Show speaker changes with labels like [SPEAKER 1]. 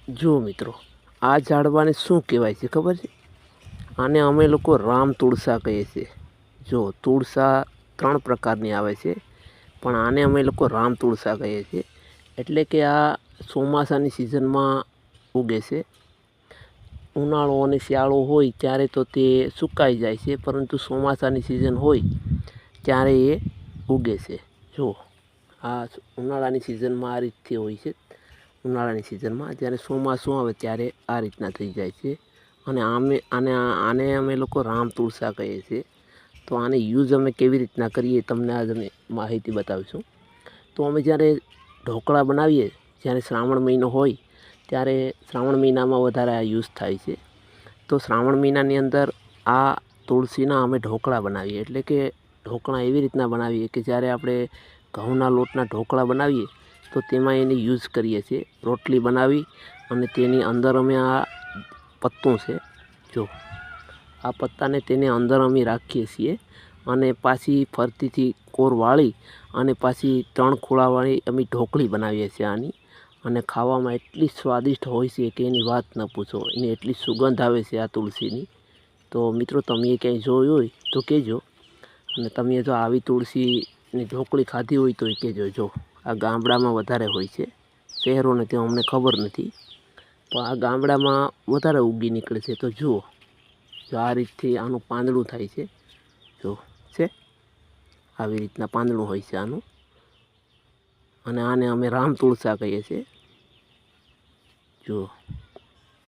[SPEAKER 1] જો મિત્રો, આ ઝાડવાને શું કહેવાય છે ખબર છે? આને અમે લોકો રામ તુળસા કહીએ છીએ. જો તુળસા 3 પ્રકારની આવે છે, પણ આને અમે લોકો રામ તુળસા કહીએ છીએ. એટલે કે આ ચોમાસાની સિઝનમાં ઉગે છે. ઉનાળો અને શિયાળો હોય ત્યારે તો તે સુકાઈ જાય છે, પરંતુ ચોમાસાની સિઝન હોય ત્યારે એ ઉગે છે. જો આ ઉનાળાની સિઝનમાં આ રીતથી હોય છે. ઉનાળાની સિઝનમાં જ્યારે ચોમાસું આવે ત્યારે આ રીતના થઈ જાય છે. અને આને અમે લોકો રામ તુળસા કહીએ છીએ. તો આને યુઝ અમે કેવી રીતના કરીએ તમને આજ અમે માહિતી બતાવીશું. તો અમે જ્યારે ઢોકળા બનાવીએ, જ્યારે શ્રાવણ મહિનો હોય ત્યારે શ્રાવણ મહિનામાં વધારે આ યુઝ થાય છે. તો શ્રાવણ મહિનાની અંદર આ તુલસીના અમે ઢોકળા બનાવીએ. એટલે કે ઢોકળા એવી રીતના બનાવીએ કે જ્યારે આપણે ઘઉંના લોટના ઢોકળા બનાવીએ તો તેમાં એને યુઝ કરીએ છીએ. રોટલી બનાવી અને તેની અંદર અમે આ પત્તું છે, જો આ પત્તાને તેને અંદર અમે રાખીએ છીએ અને પાછી ફરતીથી કોર વાળી અને પાછી 3 ખૂણાવાળી અમે ઢોકળી બનાવીએ છીએ આની. અને ખાવામાં એટલી સ્વાદિષ્ટ હોય છે કે એની વાત ન પૂછો. એની એટલી સુગંધ આવે છે આ તુલસીની. તો મિત્રો, તમે ક્યાંય જોઈ હોય તો કહેજો. અને તમે જો આવી તુલસીની ઢોકળી ખાધી હોય તો એ કહેજો. જો આ ગામડામાં વધારે હોય છે, શહેરોને ત્યાં અમને ખબર નથી, પણ આ ગામડામાં વધારે ઉગી નીકળે છે. તો જુઓ, જો આ રીતથી આનું પાંદડું થાય છે. જો છે આવી રીતના પાંદડું હોય છે આનું. અને આને અમે રામ તુળસા કહીએ છીએ. જુઓ.